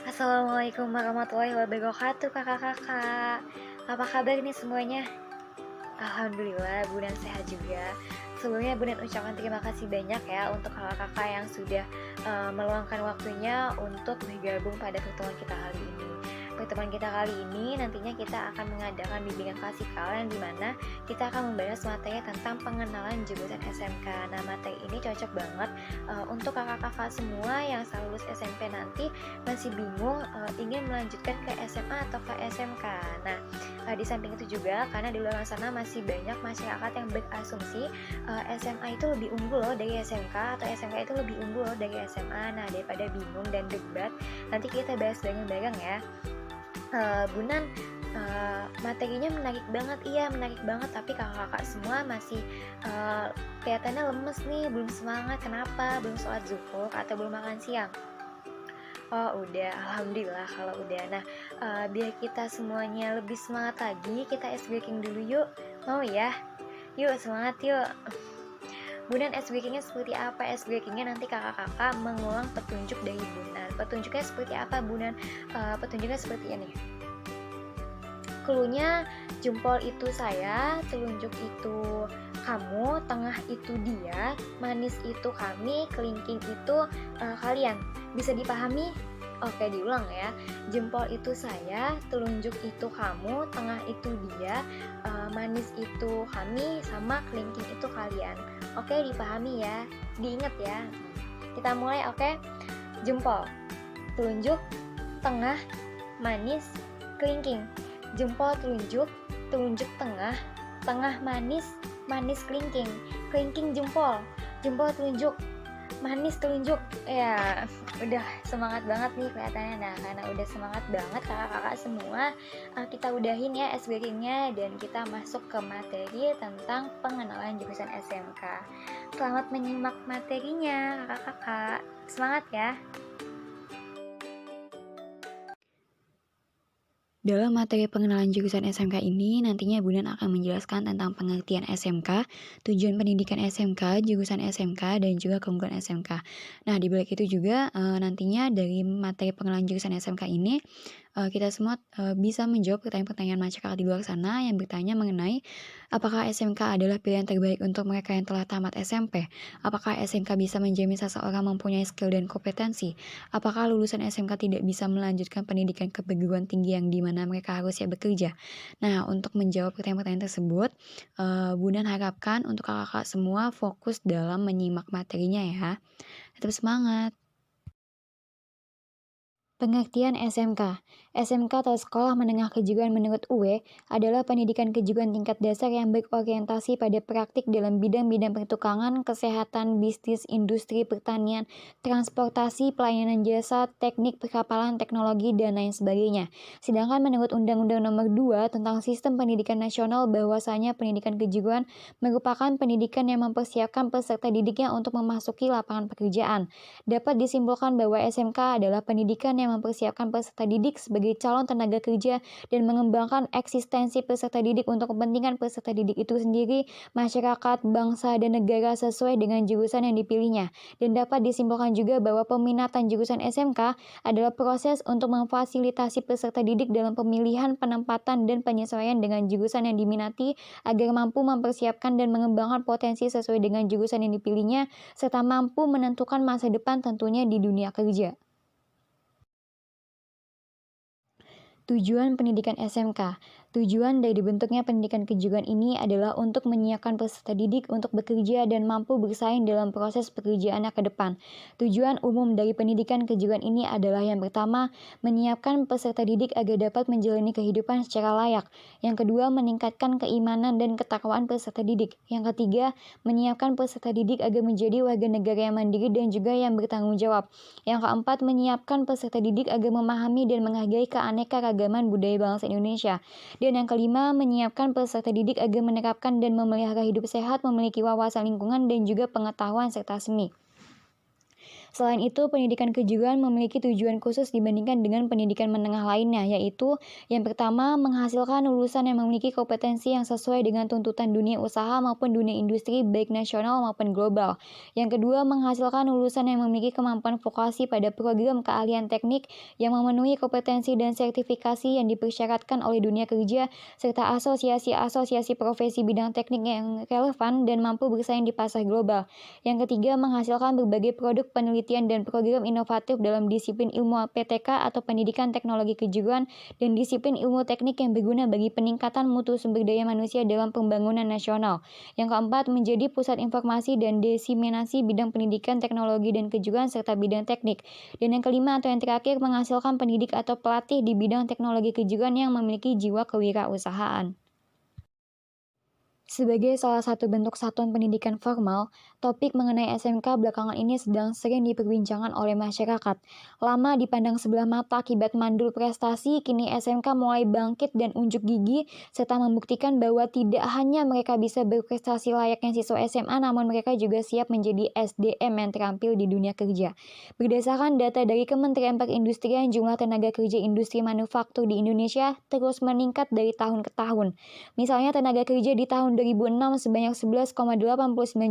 Assalamualaikum warahmatullahi wabarakatuh kakak-kakak. Apa kabar nih semuanya? Alhamdulillah Bunan sehat juga. Sebelumnya Bunan ucapkan terima kasih banyak ya untuk kakak-kakak yang sudah meluangkan waktunya untuk bergabung pada pertemuan kita kali ini. Pertemuan kita kali ini nantinya kita akan mengadakan bimbingan klasikal yang dimana kita akan membahas materi tentang pengenalan jurusan SMK. Nah, materi ini cocok banget untuk kakak-kakak semua yang setelah lulus SMP nanti masih bingung ingin melanjutkan ke SMA atau ke SMK. Nah, di samping itu juga karena di luar sana masih banyak masyarakat yang berasumsi SMA itu lebih unggul loh dari SMK atau SMK itu lebih unggul loh dari SMA. Nah, daripada bingung dan debat, nanti kita bahas bareng-bareng ya. Bunan materinya menarik banget, iya menarik banget, tapi kakak-kakak semua masih kelihatannya lemes nih, belum semangat. Kenapa? Belum sholat zuhur atau belum makan siang? Oh udah, alhamdulillah kalau udah. Nah, biar kita semuanya lebih semangat lagi, kita ice breaking dulu yuk. Mau ya? Yuk semangat yuk. Bunan ice breakingnya seperti apa? Ice breakingnya nanti kakak-kakak mengulang petunjuk dari Bunan. Petunjuknya seperti apa Bunan? Petunjuknya seperti ini. Cluenya jempol itu saya, telunjuk itu kamu, tengah itu dia, manis itu kami, kelingking itu kalian. Bisa dipahami? Oke, diulang ya. Jempol itu saya, telunjuk itu kamu, tengah itu dia, manis itu kami, sama kelingking itu kalian. Oke, dipahami ya. Diingat ya. Kita mulai, oke? Jempol, telunjuk, tengah, manis, kelingking. Jempol telunjuk, telunjuk tengah, tengah manis, manis kelingking, kelingking jempol, jempol telunjuk, manis telunjuk. Ya, udah semangat banget nih kelihatannya. Nah, karena udah semangat banget kakak-kakak semua, kita udahin ya SBK-nya dan kita masuk ke materi tentang pengenalan jurusan SMK. Selamat menyimak materinya kakak-kakak. Semangat ya. Dalam materi pengenalan jurusan SMK ini, nantinya Bunan akan menjelaskan tentang pengertian SMK, tujuan pendidikan SMK, jurusan SMK, dan juga keunggulan SMK. Nah, di balik itu juga nantinya dari materi pengenalan jurusan SMK ini, kita semua bisa menjawab pertanyaan-pertanyaan masyarakat di luar sana yang bertanya mengenai apakah SMK adalah pilihan terbaik untuk mereka yang telah tamat SMP? Apakah SMK bisa menjamin seseorang mempunyai skill dan kompetensi? Apakah lulusan SMK tidak bisa melanjutkan pendidikan ke perguruan tinggi yang dimana mereka harus siap bekerja? Nah, untuk menjawab pertanyaan-pertanyaan tersebut, Bunan harapkan untuk kakak-kakak semua fokus dalam menyimak materinya ya. Tetap semangat! Pengertian SMK. SMK atau Sekolah Menengah Kejuruan menurut UE adalah pendidikan kejuruan tingkat dasar yang berorientasi pada praktik dalam bidang-bidang pertukangan, kesehatan, bisnis, industri, pertanian, transportasi, pelayanan jasa, teknik, perkapalan, teknologi, dan lain sebagainya. Sedangkan menurut Undang-Undang Nomor 2 tentang Sistem Pendidikan Nasional bahwasanya pendidikan kejuruan merupakan pendidikan yang mempersiapkan peserta didiknya untuk memasuki lapangan pekerjaan. Dapat disimpulkan bahwa SMK adalah pendidikan yang mempersiapkan peserta didik sebagai calon tenaga kerja dan mengembangkan eksistensi peserta didik untuk kepentingan peserta didik itu sendiri, masyarakat, bangsa, dan negara sesuai dengan jurusan yang dipilihnya. Dan dapat disimpulkan juga bahwa peminatan jurusan SMK adalah proses untuk memfasilitasi peserta didik dalam pemilihan, penempatan, dan penyesuaian dengan jurusan yang diminati agar mampu mempersiapkan dan mengembangkan potensi sesuai dengan jurusan yang dipilihnya, serta mampu menentukan masa depan tentunya di dunia kerja. Tujuan pendidikan SMK. Tujuan dari dibentuknya pendidikan kejuruan ini adalah untuk menyiapkan peserta didik untuk bekerja dan mampu bersaing dalam proses pekerjaannya ke depan. Tujuan umum dari pendidikan kejuruan ini adalah yang pertama, menyiapkan peserta didik agar dapat menjalani kehidupan secara layak. Yang kedua, meningkatkan keimanan dan ketakwaan peserta didik. Yang ketiga, menyiapkan peserta didik agar menjadi warga negara yang mandiri dan juga yang bertanggung jawab. Yang keempat, menyiapkan peserta didik agar memahami dan menghargai keanekaragaman budaya bangsa Indonesia. Dan yang kelima, menyiapkan peserta didik agar menerapkan dan memelihara hidup sehat, memiliki wawasan lingkungan, dan juga pengetahuan serta seni. Selain itu, pendidikan kejuruan memiliki tujuan khusus dibandingkan dengan pendidikan menengah lainnya, yaitu yang pertama, menghasilkan lulusan yang memiliki kompetensi yang sesuai dengan tuntutan dunia usaha maupun dunia industri baik nasional maupun global. Yang kedua, menghasilkan lulusan yang memiliki kemampuan vokasi pada program keahlian teknik yang memenuhi kompetensi dan sertifikasi yang dipersyaratkan oleh dunia kerja, serta asosiasi-asosiasi profesi bidang teknik yang relevan dan mampu bersaing di pasar global. Yang ketiga, menghasilkan berbagai produk penelitian dan program inovatif dalam disiplin ilmu PTK atau pendidikan teknologi kejuruan dan disiplin ilmu teknik yang berguna bagi peningkatan mutu sumber daya manusia dalam pembangunan nasional. Yang keempat, menjadi pusat informasi dan diseminasi bidang pendidikan teknologi dan kejuruan serta bidang teknik. Dan yang kelima atau yang terakhir, menghasilkan pendidik atau pelatih di bidang teknologi kejuruan yang memiliki jiwa kewirausahaan. Sebagai salah satu bentuk satuan pendidikan formal, topik mengenai SMK belakangan ini sedang sering diperbincangkan oleh masyarakat. Lama dipandang sebelah mata akibat mandul prestasi, kini SMK mulai bangkit dan unjuk gigi, serta membuktikan bahwa tidak hanya mereka bisa berprestasi layaknya siswa SMA, namun mereka juga siap menjadi SDM yang terampil di dunia kerja. Berdasarkan data dari Kementerian Perindustrian, jumlah tenaga kerja industri manufaktur di Indonesia terus meningkat dari tahun ke tahun. Misalnya tenaga kerja di tahun 2006 sebanyak 11,89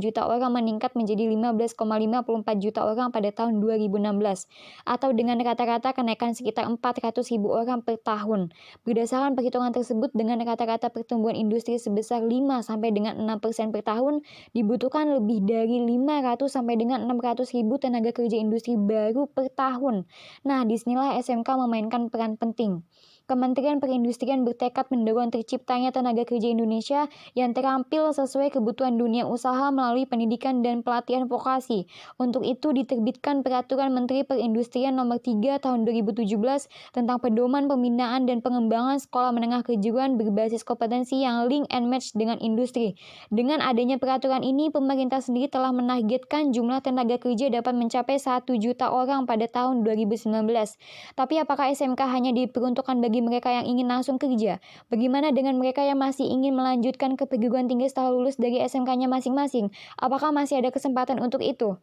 juta orang meningkat menjadi 15,54 juta orang pada tahun 2016, atau dengan rata-rata kenaikan sekitar 400.000 orang per tahun. Berdasarkan perhitungan tersebut, dengan rata-rata pertumbuhan industri sebesar 5 sampai dengan 6% per tahun, dibutuhkan lebih dari 500 sampai dengan 600.000 tenaga kerja industri baru per tahun. Nah, disinilah SMK memainkan peran penting. Kementerian Perindustrian bertekad mendorong terciptanya tenaga kerja Indonesia yang terampil sesuai kebutuhan dunia usaha melalui pendidikan dan pelatihan vokasi. Untuk itu diterbitkan Peraturan Menteri Perindustrian Nomor 3 Tahun 2017 tentang pedoman pembinaan dan pengembangan sekolah menengah kejuruan berbasis kompetensi yang link and match dengan industri. Dengan adanya peraturan ini, pemerintah sendiri telah menargetkan jumlah tenaga kerja dapat mencapai 1 juta orang pada tahun 2019. Tapi apakah SMK hanya diperuntukkan bagi mereka yang ingin langsung kerja? Bagaimana dengan mereka yang masih ingin melanjutkan ke perguruan tinggi setelah lulus dari SMK-nya masing-masing? Apakah masih ada kesempatan untuk itu?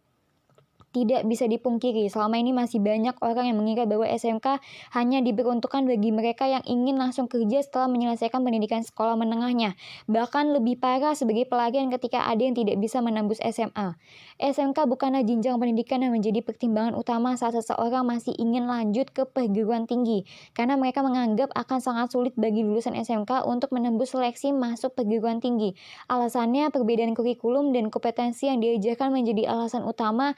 Tidak bisa dipungkiri, selama ini masih banyak orang yang mengira bahwa SMK hanya diperuntukkan bagi mereka yang ingin langsung kerja setelah menyelesaikan pendidikan sekolah menengahnya. Bahkan lebih parah sebagai pelarian ketika ada yang tidak bisa menembus SMA. SMK bukanlah jenjang pendidikan yang menjadi pertimbangan utama saat seseorang masih ingin lanjut ke perguruan tinggi, karena mereka menganggap akan sangat sulit bagi lulusan SMK untuk menembus seleksi masuk perguruan tinggi. Alasannya, perbedaan kurikulum dan kompetensi yang diajarkan menjadi alasan utama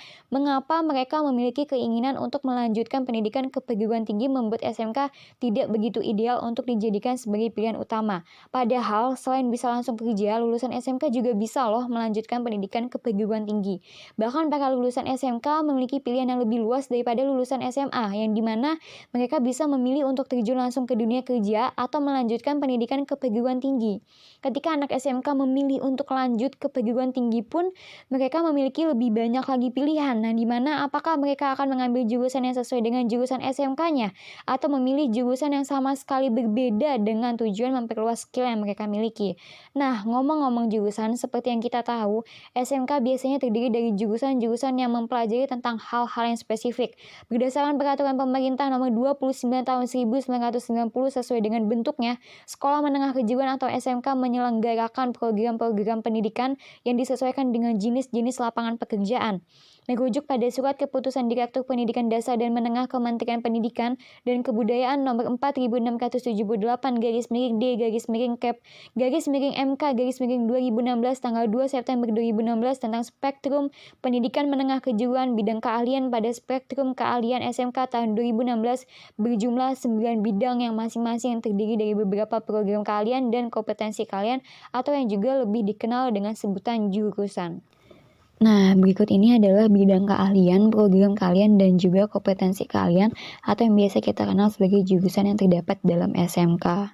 mengapa mereka memiliki keinginan untuk melanjutkan pendidikan ke perguruan tinggi membuat SMK tidak begitu ideal untuk dijadikan sebagai pilihan utama. Padahal, selain bisa langsung kerja, lulusan SMK juga bisa loh melanjutkan pendidikan ke perguruan tinggi. Bahkan para lulusan SMK memiliki pilihan yang lebih luas daripada lulusan SMA, yang dimana mereka bisa memilih untuk terjun langsung ke dunia kerja atau melanjutkan pendidikan ke perguruan tinggi. Ketika anak SMK memilih untuk lanjut ke perguruan tinggi pun, mereka memiliki lebih banyak lagi pilihan. Nah, di mana apakah mereka akan mengambil jurusan yang sesuai dengan jurusan SMK-nya atau memilih jurusan yang sama sekali berbeda dengan tujuan memperluas skill yang mereka miliki. Nah, ngomong-ngomong jurusan, seperti yang kita tahu, SMK biasanya terdiri dari jurusan-jurusan yang mempelajari tentang hal-hal yang spesifik. Berdasarkan peraturan pemerintah nomor 29 tahun 1990 sesuai dengan bentuknya, sekolah menengah kejuruan atau SMK menyelenggarakan program-program pendidikan yang disesuaikan dengan jenis-jenis lapangan pekerjaan. Merujuk pada Surat Keputusan Direktur Pendidikan Dasar dan Menengah Kementerian Pendidikan dan Kebudayaan Nomor 4678-D-Miring-Kep-MK-2016 tanggal 2 September 2016 tentang Spektrum Pendidikan Menengah Kejuruan Bidang Keahlian pada Spektrum Keahlian SMK tahun 2016 berjumlah 9 bidang yang masing-masing terdiri dari beberapa program keahlian dan kompetensi keahlian atau yang juga lebih dikenal dengan sebutan jurusan. Nah, berikut ini adalah bidang keahlian, program keahlian, dan juga kompetensi keahlian atau yang biasa kita kenal sebagai jurusan yang terdapat dalam SMK.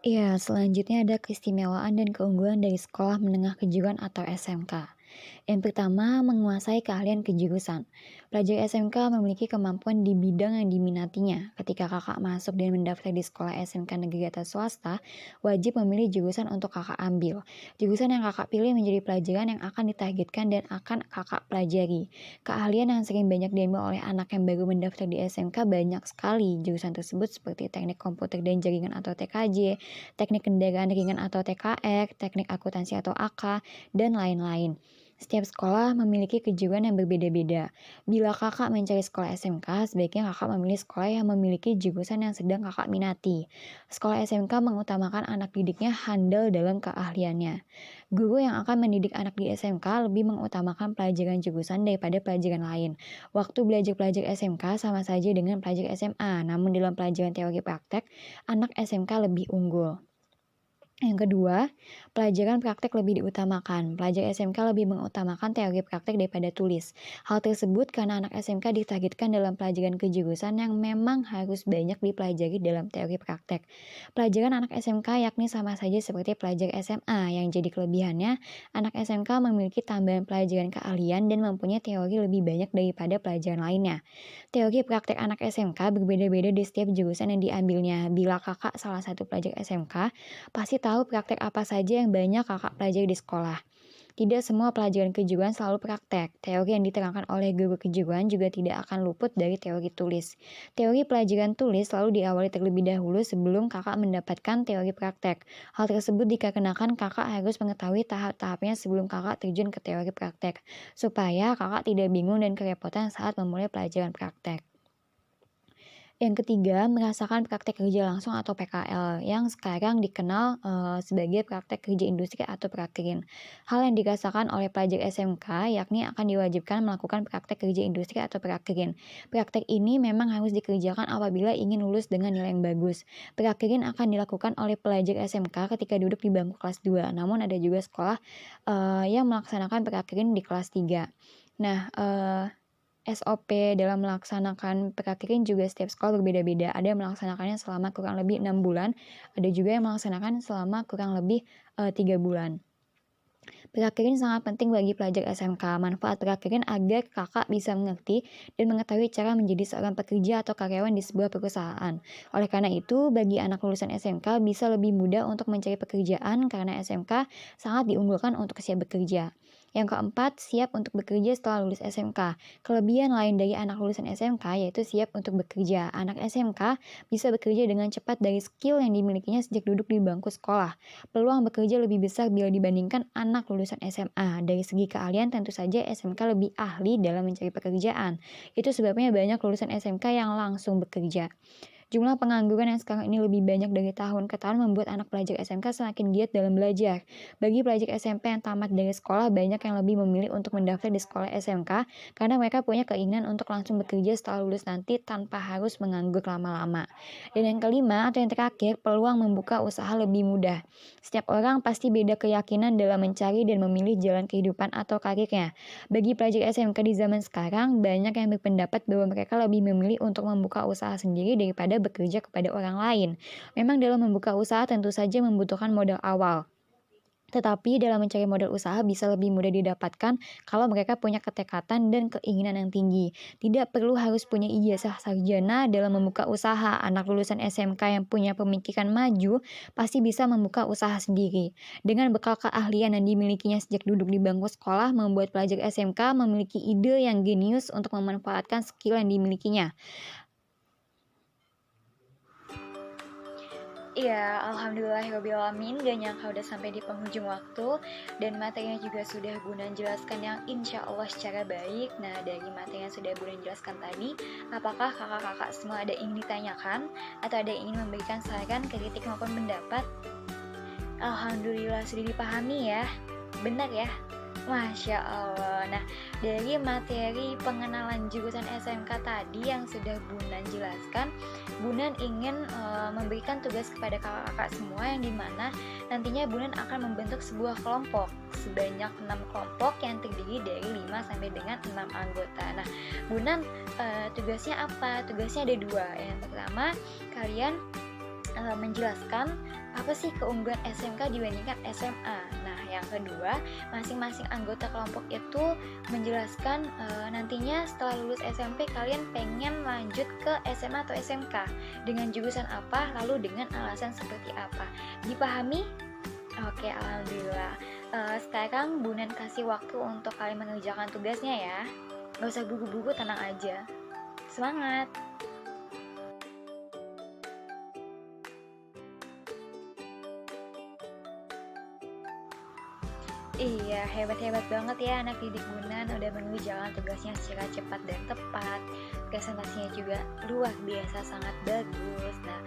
Iya, selanjutnya ada keistimewaan dan keunggulan dari sekolah menengah kejuruan atau SMK. Yang pertama, menguasai keahlian kejurusan. Pelajar SMK memiliki kemampuan di bidang yang diminatinya. Ketika kakak masuk dan mendaftar di sekolah SMK negeri atau swasta, wajib memilih jurusan untuk kakak ambil. Jurusan yang kakak pilih menjadi pelajaran yang akan ditargetkan dan akan kakak pelajari. Keahlian yang sering banyak diambil oleh anak yang baru mendaftar di SMK banyak sekali. Jurusan tersebut seperti teknik komputer dan jaringan atau TKJ, teknik kendaraan ringan atau TKR, teknik akuntansi atau AK, dan lain-lain. Setiap sekolah memiliki kejuruan yang berbeda-beda. Bila kakak mencari sekolah SMK, sebaiknya kakak memilih sekolah yang memiliki jurusan yang sedang kakak minati. Sekolah SMK mengutamakan anak didiknya handal dalam keahliannya. Guru yang akan mendidik anak di SMK lebih mengutamakan pelajaran jurusan daripada pelajaran lain. Waktu belajar pelajar SMK sama saja dengan pelajar SMA, namun dalam pelajaran teori praktek, anak SMK lebih unggul. Yang kedua, pelajaran praktek lebih diutamakan. Pelajar SMK lebih mengutamakan teori praktek daripada tulis. Hal tersebut karena anak SMK ditargetkan dalam pelajaran kejurusan yang memang harus banyak dipelajari dalam teori praktek. Pelajaran anak SMK yakni sama saja seperti pelajar SMA, yang jadi kelebihannya, anak SMK memiliki tambahan pelajaran keahlian dan mempunyai teori lebih banyak daripada pelajaran lainnya. Teori praktek anak SMK berbeda-beda di setiap jurusan yang diambilnya. Bila kakak salah satu pelajar SMK, pasti tahu praktek apa saja yang banyak kakak pelajari di sekolah. Tidak semua pelajaran kejuruan selalu praktek. Teori yang diterangkan oleh guru kejuruan juga tidak akan luput dari teori tulis. Teori pelajaran tulis selalu diawali terlebih dahulu sebelum kakak mendapatkan teori praktek. Hal tersebut dikarenakan kakak harus mengetahui tahap-tahapnya sebelum kakak terjun ke teori praktek, supaya kakak tidak bingung dan kerepotan saat memulai pelajaran praktek. Yang ketiga, merasakan praktek kerja langsung atau PKL yang sekarang dikenal sebagai praktek kerja industri atau prakerin. Hal yang dirasakan oleh pelajar SMK yakni akan diwajibkan melakukan praktek kerja industri atau prakerin. Praktek ini memang harus dikerjakan apabila ingin lulus dengan nilai yang bagus. Prakerin akan dilakukan oleh pelajar SMK ketika duduk di bangku kelas 2, namun ada juga sekolah yang melaksanakan prakerin di kelas 3. Nah, SOP dalam melaksanakan prakerin juga setiap sekolah berbeda-beda. Ada yang melaksanakannya selama kurang lebih 6 bulan, ada juga yang melaksanakan selama kurang lebih 3 bulan. Prakerin sangat penting bagi pelajar SMK. Manfaat prakerin agar kakak bisa mengerti dan mengetahui cara menjadi seorang pekerja atau karyawan di sebuah perusahaan. Oleh karena itu, bagi anak lulusan SMK bisa lebih mudah untuk mencari pekerjaan karena SMK sangat diunggulkan untuk siap bekerja. Yang keempat, siap untuk bekerja setelah lulus SMK. Kelebihan lain dari anak lulusan SMK yaitu siap untuk bekerja. Anak SMK bisa bekerja dengan cepat dari skill yang dimilikinya sejak duduk di bangku sekolah. Peluang bekerja lebih besar bila dibandingkan anak lulusan SMA. Dari segi keahlian tentu saja SMK lebih ahli dalam mencari pekerjaan. Itu sebabnya banyak lulusan SMK yang langsung bekerja. Jumlah pengangguran yang sekarang ini lebih banyak dari tahun ke tahun membuat anak pelajar SMK semakin giat dalam belajar. Bagi pelajar SMP yang tamat dari sekolah, banyak yang lebih memilih untuk mendaftar di sekolah SMK karena mereka punya keinginan untuk langsung bekerja setelah lulus nanti tanpa harus menganggur lama-lama. Dan yang kelima atau yang terakhir, peluang membuka usaha lebih mudah. Setiap orang pasti beda keyakinan dalam mencari dan memilih jalan kehidupan atau karirnya. Bagi pelajar SMK di zaman sekarang, banyak yang berpendapat bahwa mereka lebih memilih untuk membuka usaha sendiri daripada bekerja kepada orang lain. Memang dalam membuka usaha tentu saja membutuhkan modal awal. Tetapi dalam mencari modal usaha bisa lebih mudah didapatkan kalau mereka punya ketekatan dan keinginan yang tinggi. Tidak perlu harus punya ijazah sarjana dalam membuka usaha. Anak lulusan SMK yang punya pemikiran maju pasti bisa membuka usaha sendiri. Dengan bekal keahlian yang dimilikinya sejak duduk di bangku sekolah, membuat pelajar SMK memiliki ide yang genius untuk memanfaatkan skill yang dimilikinya. Iya, alhamdulillahirobbilalamin, gak nyangka udah sampai di penghujung waktu dan materinya juga sudah Bunda jelaskan yang insya Allah secara baik. Nah, dari materi yang sudah Bunda jelaskan tadi, apakah kakak-kakak semua ada yang ingin ditanyakan atau ada yang ingin memberikan saran, kritik maupun pendapat? Alhamdulillah sudah dipahami ya, benar ya? Masya Allah. Nah, dari materi pengenalan jurusan SMK tadi yang sudah Bunda jelaskan, Bunda ingin memberikan tugas kepada kakak-kakak semua yang dimana nantinya Bunda akan membentuk sebuah kelompok sebanyak 6 kelompok yang terdiri dari 5 sampai dengan 6 anggota. Nah, Bunda tugasnya apa? Tugasnya ada 2. Yang pertama, kalian menjelaskan Apa sih keunggulan SMK dibandingkan SMA? Nah, yang kedua, masing-masing anggota kelompok itu menjelaskan nantinya setelah lulus SMP kalian pengen lanjut ke SMA atau SMK dengan jurusan apa, lalu dengan alasan seperti apa. Dipahami? Oke, alhamdulillah. Sekarang Bunan kasih waktu untuk kalian mengerjakan tugasnya ya. Gak usah buru-buru, tenang aja. Semangat! Iya, hebat-hebat banget ya anak didik Bunan udah mengerjakan tugasnya secara cepat dan tepat. Presentasinya juga luar biasa sangat bagus. Nah,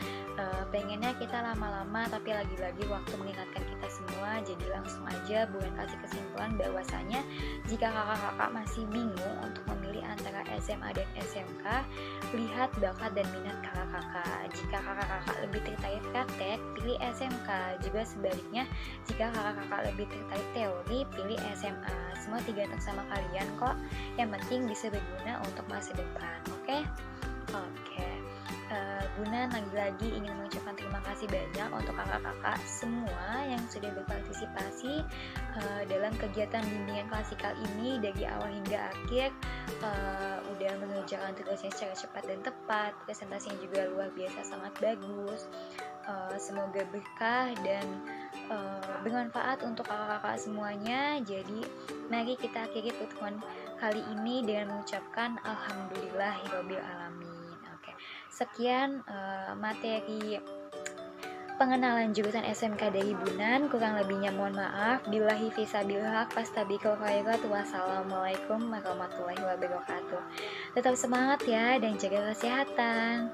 pengennya kita lama-lama tapi lagi-lagi waktu mengingatkan kita semua. Jadi langsung aja Bunan kasih kesimpulan bahwasanya jika kakak-kakak masih bingung untuk memilih antara SMA dan SMK, lihat bakat dan minat kakak-kakak. Jika kakak-kakak lebih tertarik praktek, pilih SMK. Juga sebaliknya, jika kakak-kakak lebih tertarik teori, pilih SMA. Semua tergantung sama kalian kok. Yang penting bisa berguna untuk masa depan. Oke? Oke. Bunan lagi-lagi ingin mengucapkan terima kasih banyak untuk kakak-kakak semua yang sudah berpartisipasi dalam kegiatan bimbingan klasikal ini dari awal hingga akhir. Udah mengerjakan tugasnya secara cepat dan tepat. Presentasinya juga luar biasa sangat bagus. Semoga berkah dan bermanfaat untuk kakak-kakak semuanya. Jadi mari kita akhiri pertemuan kali ini dengan mengucapkan alhamdulillahirabbil alamin. Oke, sekian materi pengenalan jurusan SMK dari Bunan. Kurang lebihnya mohon maaf. Billahi fisabilil haq, fastabiqul khairat. Wassalamualaikum warahmatullahi wabarakatuh. Tetap semangat ya dan jaga kesehatan.